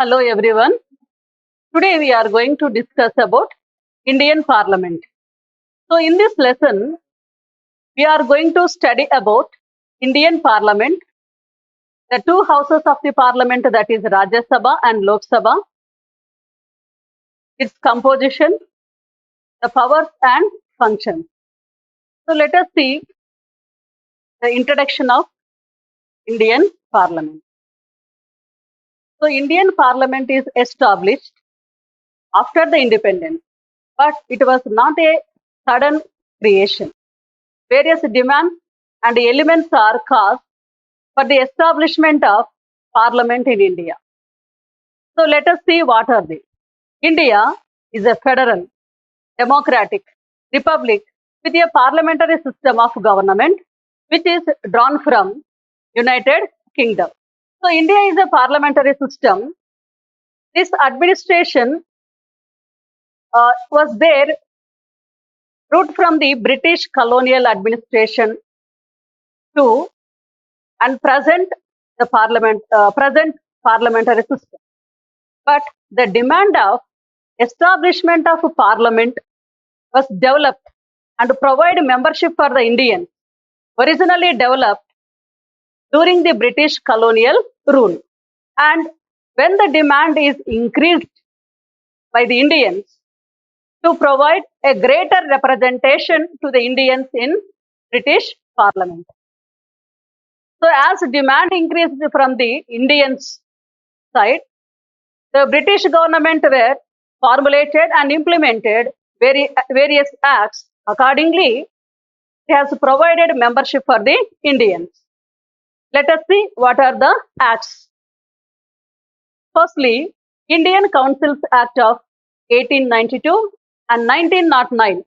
Hello everyone. Today we are going to discuss about Indian Parliament. So in this lesson, we are going to study about Indian Parliament, the two houses of the Parliament, that is Rajya Sabha and Lok Sabha, its composition, the powers and functions. So let us see the introduction of Indian Parliament. So Indian Parliament is established after the independence, but it was not a sudden creation. Various demands and elements are caused for the establishment of Parliament in India. So let us see what are they. India is a federal, democratic republic with a parliamentary system of government which is drawn from United Kingdom. So India is a parliamentary system. This administration was there root from the British colonial administration to and present parliamentary system. But the demand of establishment of a parliament was developed and provide membership for the Indians, originally developed during the British colonial rule. And when the demand is increased by the Indians to provide a greater representation to the Indians in British Parliament. So as demand increased from the Indians side, the British government were formulated and implemented various acts. Accordingly, it has provided membership for the Indians. Let us see what are the acts. Firstly, Indian Councils Act of 1892 and 1909.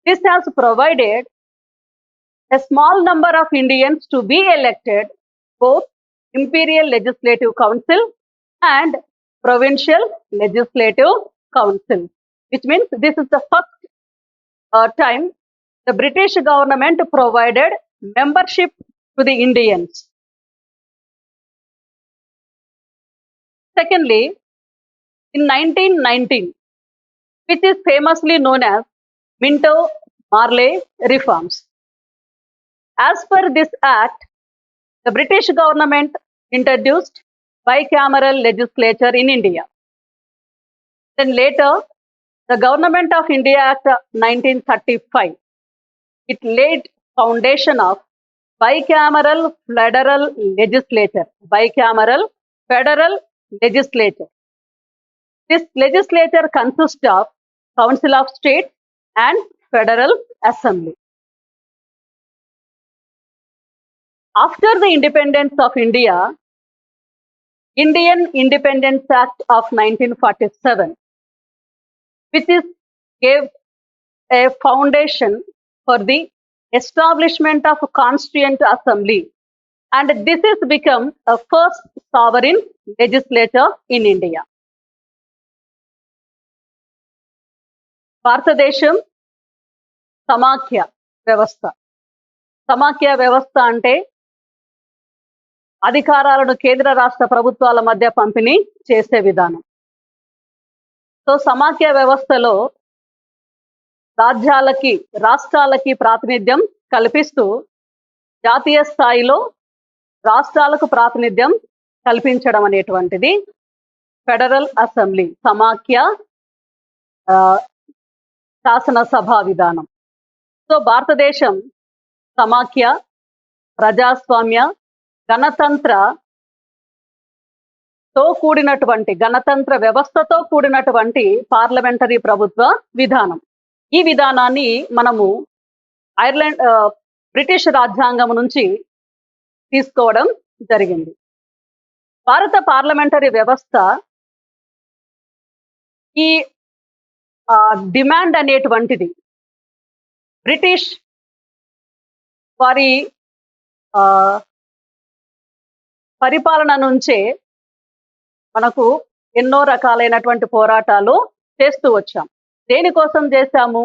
This has provided a small number of Indians to be elected both Imperial Legislative Council and Provincial Legislative Council, which means this is the first time the British government provided membership to the Indians. Secondly, in 1919, which is famously known as Minto-Marley reforms. As per this act, the British government introduced bicameral legislature in India. Then later, the Government of India Act 1935, it laid foundation of bicameral federal legislature. Bicameral federal legislature. This legislature consists of Council of State and Federal Assembly. After the independence of India, Indian Independence Act of 1947, which gave a foundation for the establishment of a constituent assembly, and this has become a first sovereign legislature in India. భారతదేశం సమాఖ్య వ్యవస్థ. సమాఖ్య వ్యవస్థ అంటే అధికారాలను కేంద్ర రాష్ట్ర ప్రభుత్వాల మధ్య పంపిణీ చేసే విధానం. సో సమాఖ్య వ్యవస్థలో రాష్ట్రాలకి ప్రాతినిధ్యం కల్పిస్తూ జాతీయ స్థాయిలో రాష్ట్రాలకు ప్రాతినిధ్యం కల్పించడం అనేటువంటిది ఫెడరల్ అసెంబ్లీ సమాఖ్య శాసనసభ విధానం. సో భారతదేశం సమాఖ్య ప్రజాస్వామ్య గణతంత్ర వ్యవస్థతో కూడినటువంటి పార్లమెంటరీ ప్రభుత్వ విధానం. ఈ విధానాన్ని మనము బ్రిటిష్ రాజ్యాంగం నుంచి తీసుకోవడం జరిగింది. భారత పార్లమెంటరీ వ్యవస్థ ఈ డిమాండ్ అనేటువంటిది బ్రిటిష్ వారి పరిపాలన నుంచే మనకు ఎన్నో రకాలైనటువంటి పోరాటాలు చేస్తూ వచ్చాం. దేనికోసం చేశాము?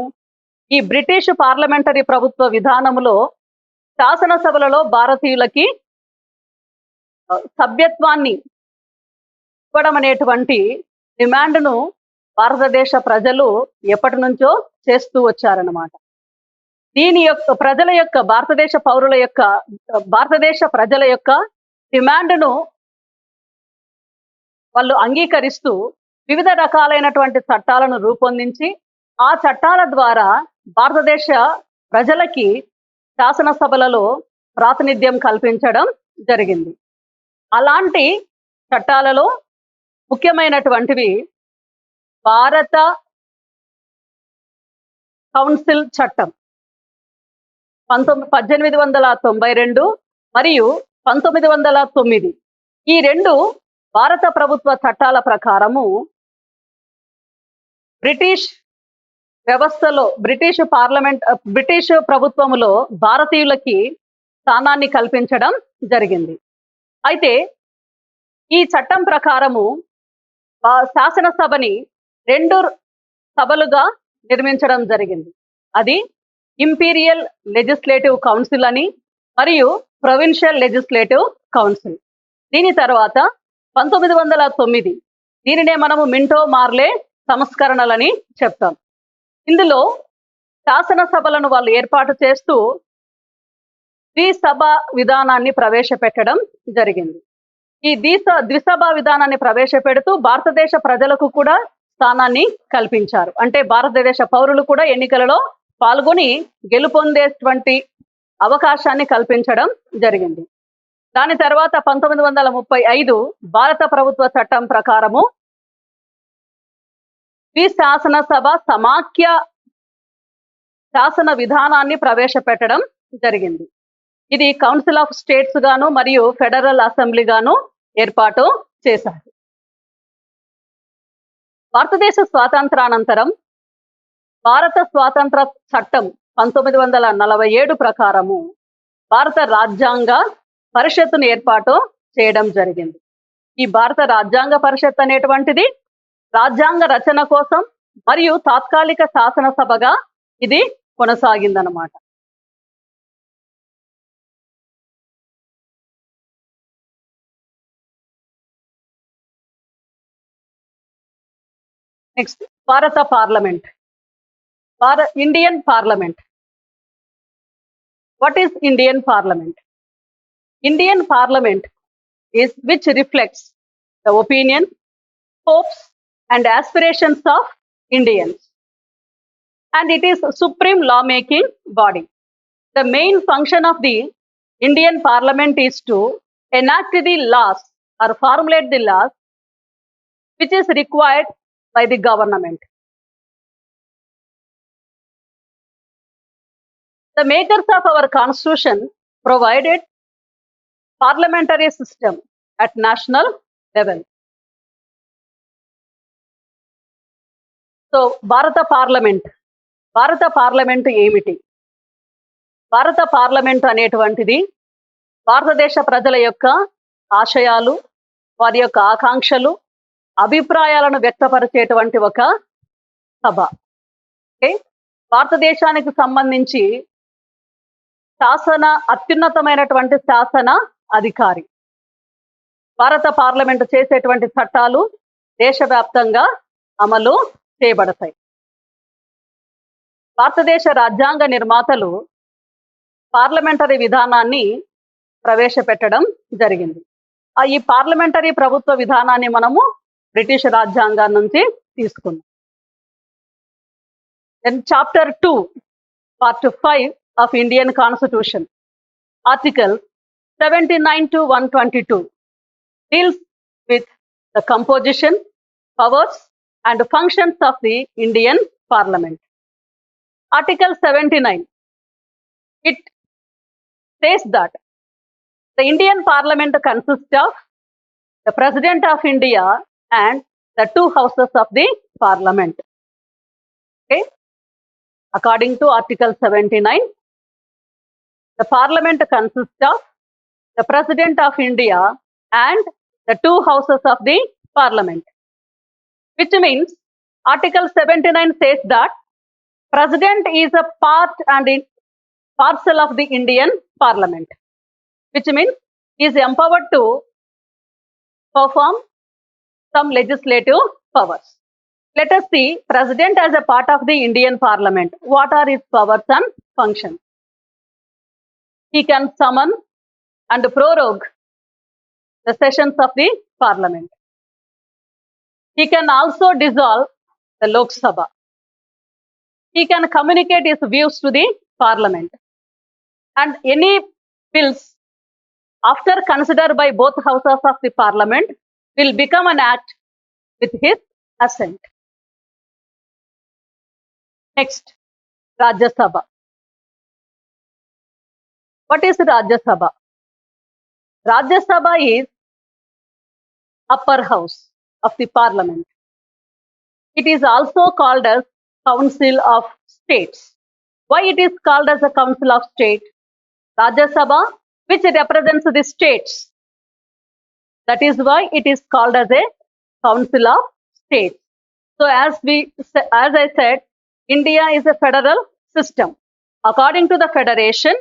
ఈ బ్రిటిష్ పార్లమెంటరీ ప్రభుత్వ విధానములో శాసనసభలలో భారతీయులకి సభ్యత్వాన్ని ఇవ్వడం అనేటువంటి డిమాండ్ను భారతదేశ ప్రజలు ఎప్పటి నుంచో చేస్తూ వచ్చారన్నమాట. దీని యొక్క ప్రజల యొక్క భారతదేశ ప్రజల యొక్క డిమాండ్ను వాళ్ళు అంగీకరిస్తూ వివిధ రకాలైనటువంటి చట్టాలను రూపొందించి ఆ చట్టాల ద్వారా భారతదేశ ప్రజలకి శాసనసభలలో ప్రాతినిధ్యం కల్పించడం జరిగింది. అలాంటి చట్టాలలో ముఖ్యమైనటువంటివి భారత కౌన్సిల్ చట్టం 1892 మరియు 1909. ఈ రెండు భారత ప్రభుత్వ చట్టాల ప్రకారము బ్రిటిష్ ప్రభుత్వములో భారతీయులకి స్థానాన్ని కల్పించడం జరిగింది. అయితే ఈ చట్టం ప్రకారము శాసనసభని 2 సభలుగా నిర్మించడం జరిగింది. అది ఇంపీరియల్ లెజిస్లేటివ్ కౌన్సిల్ అని మరియు ప్రొవిన్షియల్ లెజిస్లేటివ్ కౌన్సిల్. దీని తర్వాత 1909 దీనినే మనము మింటో మార్లే సంస్కరణలని చెప్తాం. ఇందులో శాసనసభలను వాళ్ళు ఏర్పాటు చేస్తూ ద్విసభ విధానాన్ని ప్రవేశపెట్టడం జరిగింది. ఈ ద్విసభ విధానాన్ని ప్రవేశపెడుతూ భారతదేశ ప్రజలకు కూడా స్థానాన్ని కల్పించారు. అంటే భారతదేశ పౌరులు కూడా ఎన్నికలలో పాల్గొని గెలుపొందేటువంటి అవకాశాన్ని కల్పించడం జరిగింది. దాని తర్వాత 1935 భారత ప్రభుత్వ చట్టం ప్రకారము శాసనసభ సమాఖ్య శాసన విధానాన్ని ప్రవేశపెట్టడం జరిగింది. ఇది కౌన్సిల్ ఆఫ్ స్టేట్స్ గాను మరియు ఫెడరల్ అసెంబ్లీ గాను ఏర్పాటు చేశారు. భారతదేశ స్వాతంత్రానంతరం భారత స్వాతంత్ర చట్టం 1947 ప్రకారము భారత రాజ్యాంగ పరిషత్తును ఏర్పాటు చేయడం జరిగింది. ఈ భారత రాజ్యాంగ పరిషత్ అనేటువంటిది రాజ్యాంగ రచన కోసం మరియు తాత్కాలిక శాసనసభగా ఇది కొనసాగిందన్నమాట. నెక్స్ట్ భారత parliament, Indian parliament. What is Indian Parliament? Indian Parliament is which reflects the opinion, hopes and aspirations of Indians, and it is supreme lawmaking body. The main function of the Indian Parliament is to enact the laws or formulate the laws which is required by the government. The makers of our constitution provided parliamentary system at national level. So భారత parliament ఏమిటి? భారత parliament అనేటువంటిది భారతదేశ ప్రజల యొక్క ఆశయాలు, వారి యొక్క ఆకాంక్షలు, అభిప్రాయాలను వ్యక్తపరిచేటువంటి ఒక సభ. భారతదేశానికి సంబంధించి అత్యున్నతమైనటువంటి శాసన అధికారి. భారత పార్లమెంటు చేసేటువంటి చట్టాలు దేశవ్యాప్తంగా అమలు చేయబడతాయి. భారతదేశ రాజ్యాంగ నిర్మాతలు పార్లమెంటరీ విధానాన్ని ప్రవేశపెట్టడం జరిగింది. ఈ పార్లమెంటరీ ప్రభుత్వ విధానాన్ని మనము బ్రిటిష్ రాజ్యాంగం నుంచి తీసుకున్నాం. Then Chapter 2, Part 5 of Indian Constitution, Article 79 to 122 deals with the composition, powers and functions of the Indian Parliament. Article 79, it says that the Indian Parliament consists of the President of India and the 2 houses of the Parliament. Okay. According to Article 79, the Parliament consists of the President of India and the 2 houses of the Parliament, which means Article 79 says that President is a part and parcel of the Indian Parliament, which means he is empowered to perform some legislative powers. Let us see President as a part of the Indian Parliament. What are his powers and functions? He can summon and prorogue the sessions of the Parliament. He can also dissolve the Lok Sabha. He can communicate his views to the Parliament. And any bills, after considered by both houses of the Parliament, will become an act with his assent. Next, Rajya Sabha. What is Rajya Sabha? Rajya Sabha is upper house of the Parliament. It is also called as Council of States. Why it is called as a Council of State? Rajya Sabha, which represents the states. That is why it is called as a Council of States. So as I said, India is a federal system. According to the federation,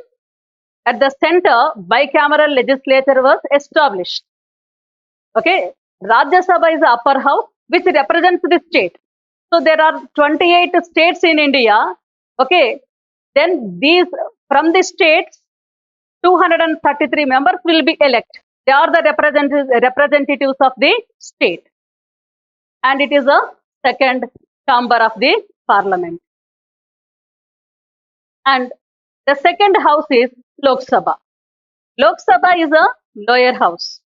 at the center, bicameral legislature was established. Okay, Rajya Sabha is the upper house, which represents the state. So there are 28 states in India. Okay, then from the states, 233 members will be elected. They are the representatives of the state. And it is a second chamber of the Parliament. And the second house is Lok Sabha. Lok Sabha is a lower house,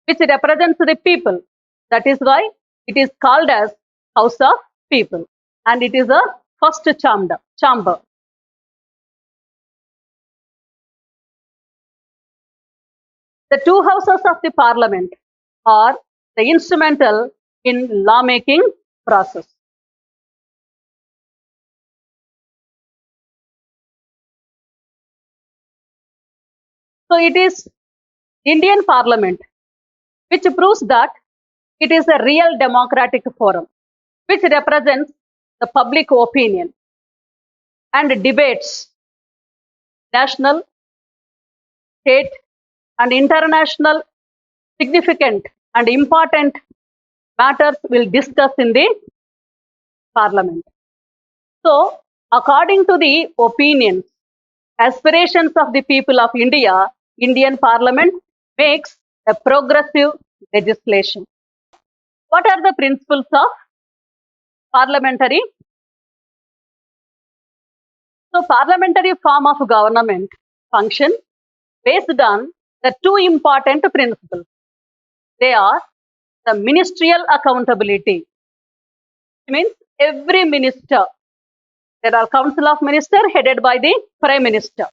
which represents the people. That is why it is called as House of People. And it is a first chamber. The two houses of the Parliament are the instrumental in lawmaking process. So it is Indian Parliament which proves that it is a real democratic forum which represents the public opinion and debates national, state and international significant and important matters will discuss in the Parliament. So, according to the opinions, aspirations of the people of India, Indian Parliament makes a progressive legislation. What are the principles of parliamentary? So, parliamentary form of government function based on the two important principles. They are the ministerial accountability. It means every minister, there are council of minister headed by the prime minister.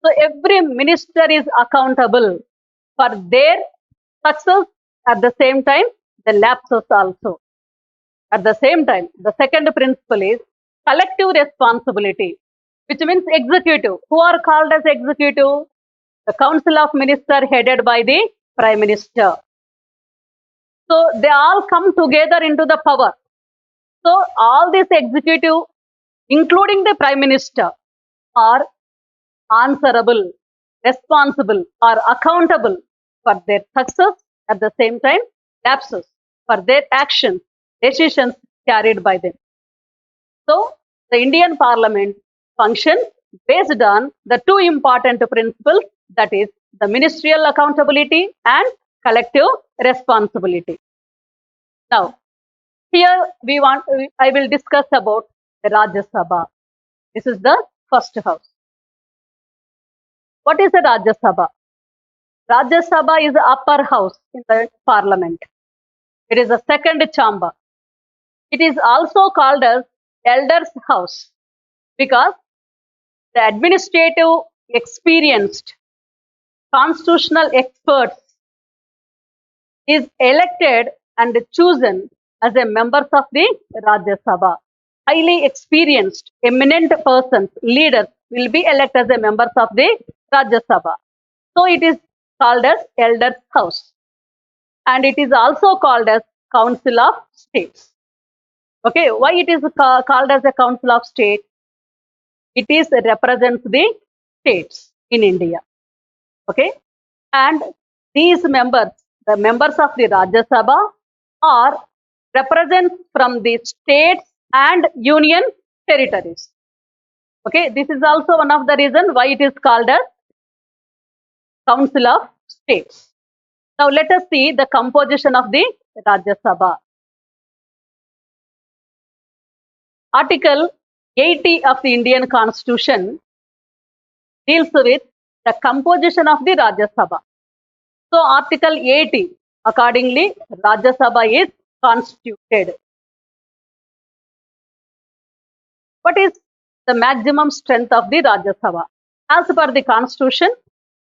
So every minister is accountable for their success, at the same time the lapses also. At the same time, the second principle is collective responsibility, which means executive. Who are called as executive? The council of minister headed by the prime minister. So they all come together into the power. So all this executive, including the prime minister, are answerable, responsible, or accountable for their success, at the same time lapses, for their actions, decisions carried by them. So the Indian Parliament functions based on the two important principles, that is the ministerial accountability and collective responsibility. Now, here I will discuss about the Rajya Sabha. This is the first house. What is the Rajya Sabha? Rajya Sabha is the upper house in the Parliament. It is the second chamber. It is also called as Elders' House because the administrative experienced constitutional experts is elected and chosen as a members of the Rajya Sabha. Highly experienced, eminent persons, leaders will be elected as a members of the Rajya Sabha. So it is called as Elders' House. And it is also called as Council of States. Okay, why it is called as a Council of State? It is represents the states in India. Okay, and these members, the members of the Rajya Sabha, or represents from the states and union territories. Okay, this is also one of the reasons why it is called as Council of States. Now let us see the composition of the Rajya Sabha. Article 80 of the Indian Constitution deals with the composition of the Rajya Sabha. So Article 80, accordingly, Rajya Sabha is constituted. What is the maximum strength of the Rajya Sabha? As per the Constitution,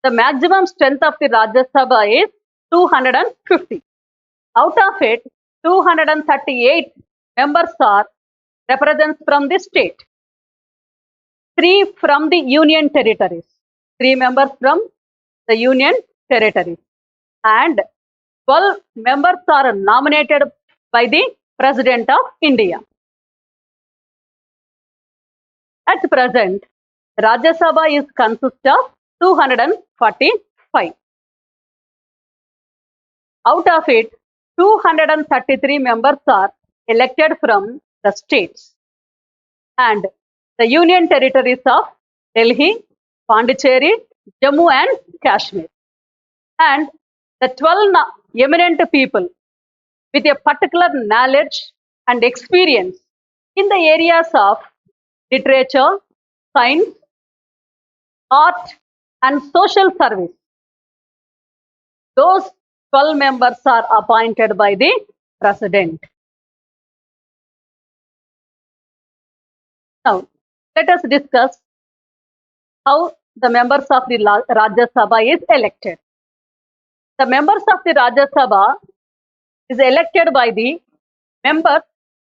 the maximum strength of the Rajya Sabha is 250. Out of it, 238 members are represents from the state, 3 from the union territories, 3 members from the union territories, and 12 members are nominated by the President of India. At present, Rajya Sabha is consist of 245. Out of it, 233 members are elected from the states and the union territories of Delhi, Pondicherry, Jammu and Kashmir. And the 12 eminent people with a particular knowledge and experience in the areas of literature, science, art, and social service. Those 12 members are appointed by the President. Now, let us discuss how the members of the Rajya Sabha is elected. The members of the Rajya Sabha is elected by the members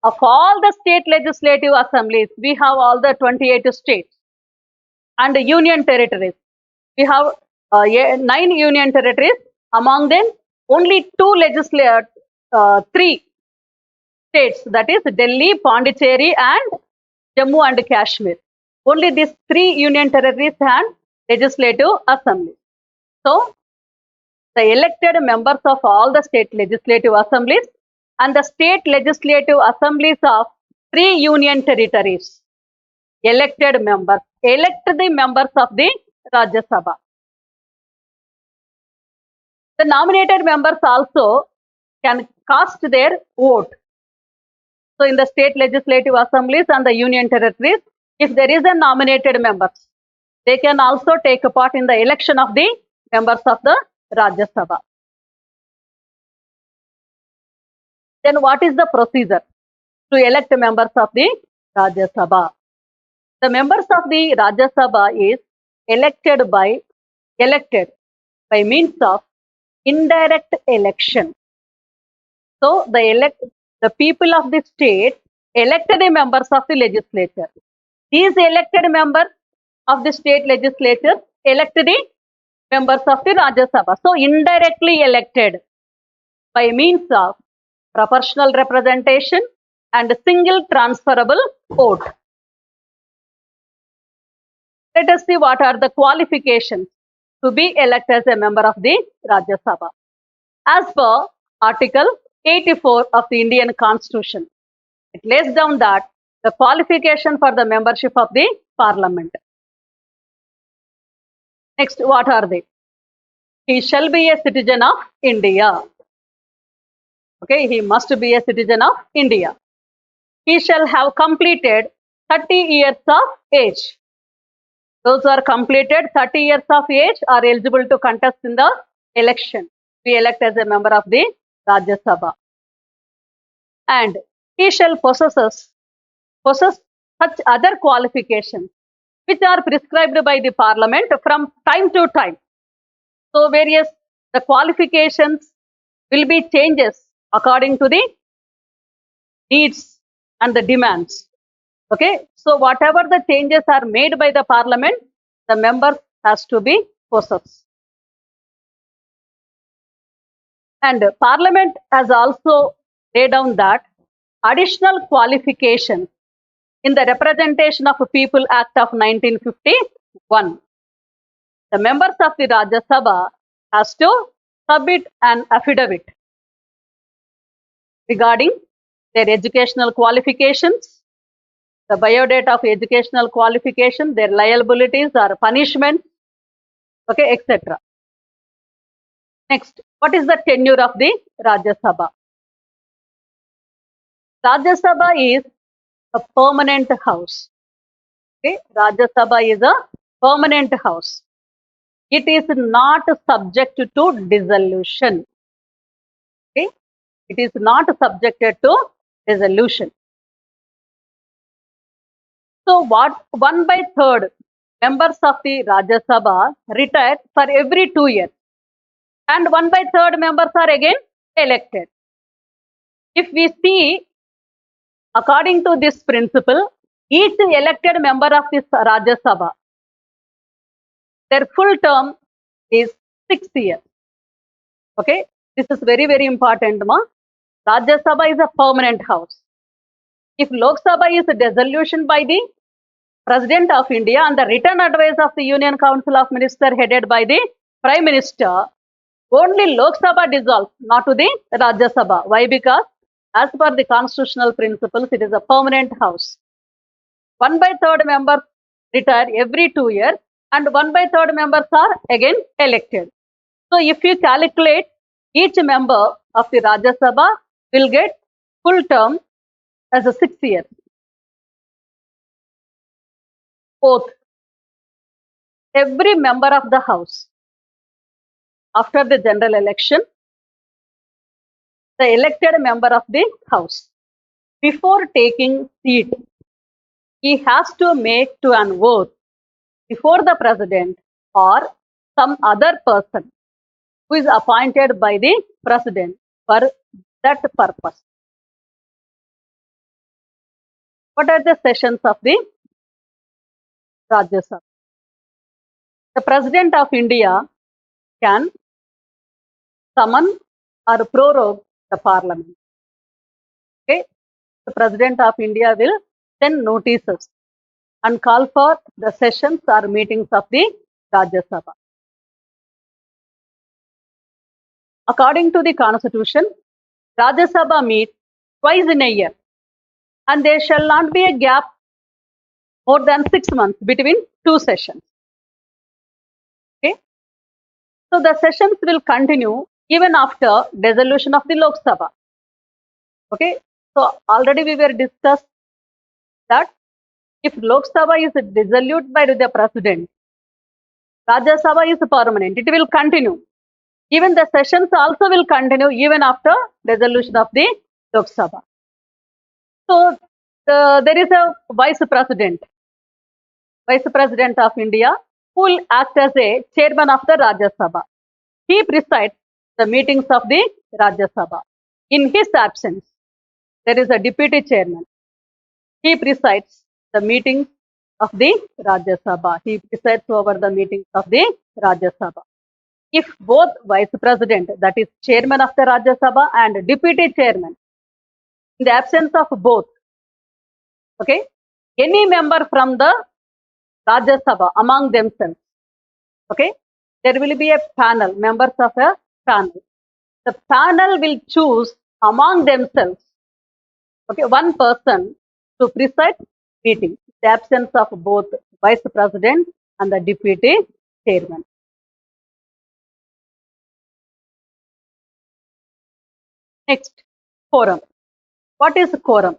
of all the state legislative assemblies. We have all the 28 states and the union territories. We have 9 union territories. Among them, only 3 states, that is Delhi, Pondicherry and Jammu and Kashmir. Only these 3 union territories and legislative assemblies. So, the elected members of all the state legislative assemblies and the state legislative assemblies of 3 union territories, elected members, elect the members of the Rajya Sabha. The nominated members also can cast their vote. So in the state legislative assemblies and the union territories, if there is a nominated members, they can also take a part in the election of the members of the Rajya Sabha. Then what is the procedure to elect members of the Rajya Sabha? The members of the Rajya Sabha is elected by means of indirect election. So the people of the state elected the members of the legislature. These elected members of the state legislature elected the members of the Rajya Sabha. So indirectly elected by means of proportional representation and single transferable vote. Let us see what are the qualifications to be elected as a member of the Rajya Sabha. As per Article 84 of the Indian Constitution, it lays down that the qualification for the membership of the Parliament. Next, what are they? He shall be a citizen of India. Okay, he must be a citizen of India. He shall have completed 30 years of age. Those who are completed 30 years of age are eligible to contest in the election. Be elected as a member of the Rajya Sabha. And he shall possess such other qualifications which are prescribed by the Parliament from time to time. So the qualifications will be changes according to the needs and the demands. Okay, so whatever the changes are made by the Parliament, the member has to be possessed. And Parliament has also laid down that additional qualifications in the Representation of People Act of 1951. The members of the Rajya Sabha has to submit an affidavit regarding their educational qualifications, the biodata of educational qualification, their liabilities or punishment, okay, etc. Next, what is the tenure of the Rajya Sabha? Rajya Sabha is a permanent house. Okay, Rajya Sabha is a permanent house. It is not subject to dissolution. Okay, it is not subjected to dissolution. So, what 1/3 members of the Rajya Sabha retire for every 2 years, and 1/3 members are again elected. If we see, according to this principle, each elected member of this Rajya Sabha, their full term is 6 years. Okay, this is very, very important. Rajya Sabha is a permanent house. If Lok Sabha is a dissolution by the President of India and the written advice of the Union Council of Ministers headed by the Prime Minister, only Lok Sabha dissolves, not to the Rajya Sabha. Why? Because as per the constitutional principles, it is a permanent house. 1/3 members retire every 2 years, and 1/3 members are again elected. So, if you calculate, each member of the Rajya Sabha will get full term as a 6 years. Fourth, every member of the house, after the general election, the elected member of the house, before taking seat, he has to make to an oath before the president or some other person who is appointed by the president for that purpose. What are the sessions of the Rajya Sabha? The President of India can summon or prorogue the Parliament. Okay, the President of India will send notices and call for the sessions or meetings of the Rajya Sabha. According to the Constitution, Rajya Sabha meets twice in a year, and there shall not be a gap more than 6 months between 2 sessions. Okay, so the sessions will continue even after dissolution of the Lok Sabha. Okay, so already we were discussed that if Lok Sabha is dissolved by the president, Rajya Sabha is permanent. It will continue. Even the sessions also will continue even after dissolution of the Lok Sabha. So there is a vice president of India, who will act as a chairman of the Rajya Sabha. He presides the meetings of the Rajya Sabha. In his absence, there is a deputy chairman. He presides the meetings of the Rajya Sabha. He presides over the meetings of the Rajya Sabha. If both vice president, that is chairman of the Rajya Sabha, and deputy chairman, in the absence of both, okay, any member from the Rajya Sabha among themselves, okay, there will be a panel, members of a panel. The panel will choose among themselves, okay, one person to preside meeting, in the absence of both vice president and the deputy chairman. Next, quorum. What is quorum?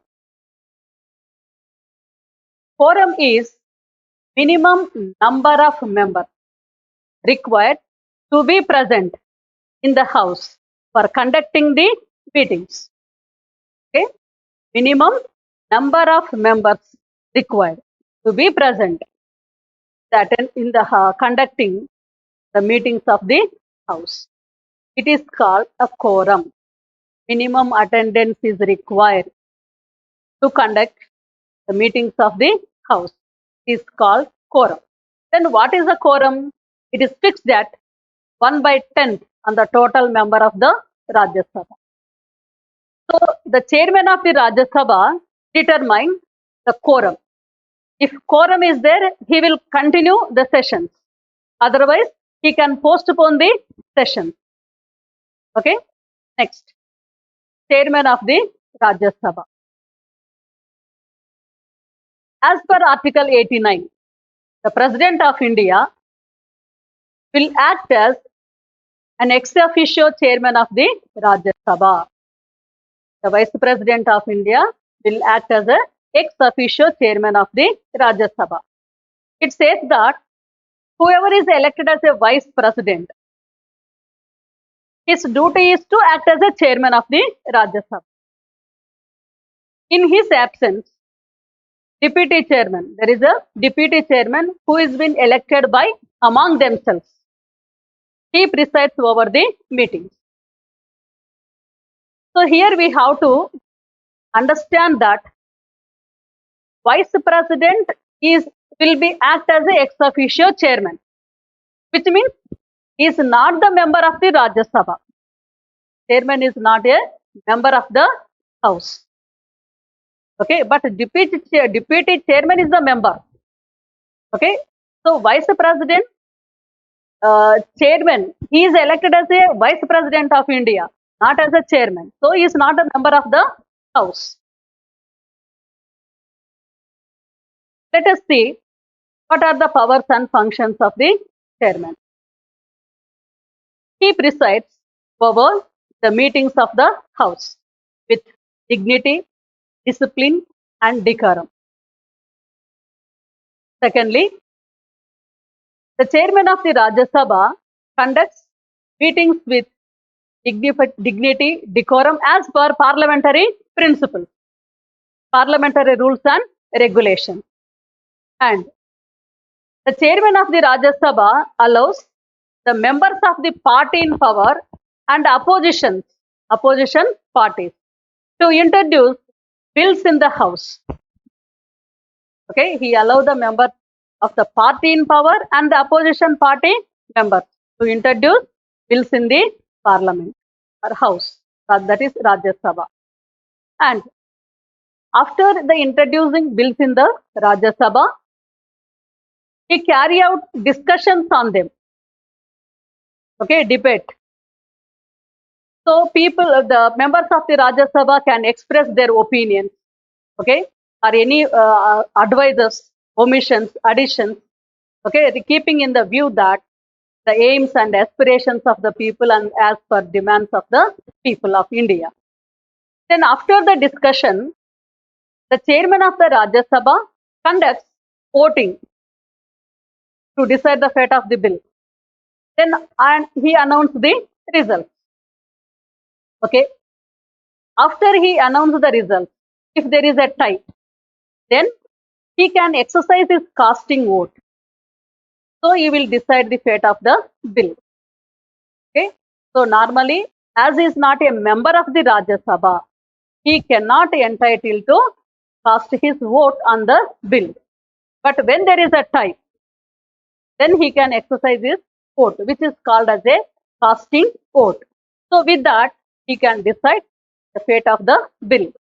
Quorum is minimum number of members required to be present in the house for conducting the meetings. Okay, minimum number of members required to be present that in the conducting the meetings of the house. It is called a quorum. Minimum attendance is required to conduct the meetings of the house. It is called quorum. Then what is a quorum? It is fixed at 1/10 on the total member of the Rajya Sabha. So the chairman of the Rajya Sabha determines the quorum. If quorum is there, he will continue the sessions. Otherwise, he can postpone the session. Okay, next. chairman of the Rajya Sabha. As per Article 89, the President of India will act as an ex officio chairman of the Rajya Sabha. The Vice President of India will act as a ex officio chairman of the Rajya Sabha. It says that whoever is elected as a vice president, his duty is to act as a chairman of the Rajya Sabha. In his absence, deputy chairman, there is a deputy chairman who is been elected by among themselves. He presides over the meetings. So here we have to understand that vice president will be act as a ex officio chairman, which means he is not the member of the Rajya Sabha. Chairman is not a member of the house. Okay, but deputy chairman is the member. Okay, so vice president, chairman, he is elected as a vice president of India, not as a chairman. So he is not a member of the house. Let us see what are the powers and functions of the chairman. He presides over the meetings of the house with dignity, discipline, and decorum. Secondly, the chairman of the Rajya Sabha conducts meetings with dignity, decorum as per parliamentary principles, parliamentary rules and regulations. And the chairman of the Rajya Sabha allows the members of the party in power and opposition parties to introduce bills in the house. Okay, he allows the members of the party in power and the opposition party members to introduce bills in the parliament or house, that is Rajya Sabha. And after the introducing bills in the Rajya Sabha, he carry out discussions on them. Okay, debate. So the members of the Rajya Sabha can express their opinions. Okay, or any advices, omissions, additions. Okay, keeping in the view that the aims and aspirations of the people and as per demands of the people of India. Then after the discussion, the chairman of the Rajya Sabha conducts voting to decide the fate of the bill. Then he announced the results. Okay. After he announced the results, if there is a tie, then he can exercise his casting vote. So he will decide the fate of the bill. Okay. So normally, as he is not a member of the Rajya Sabha, he cannot entitle to cast his vote on the bill. But when there is a tie, then he can exercise his vote, which is called as a casting vote. So with that, he can decide the fate of the bill.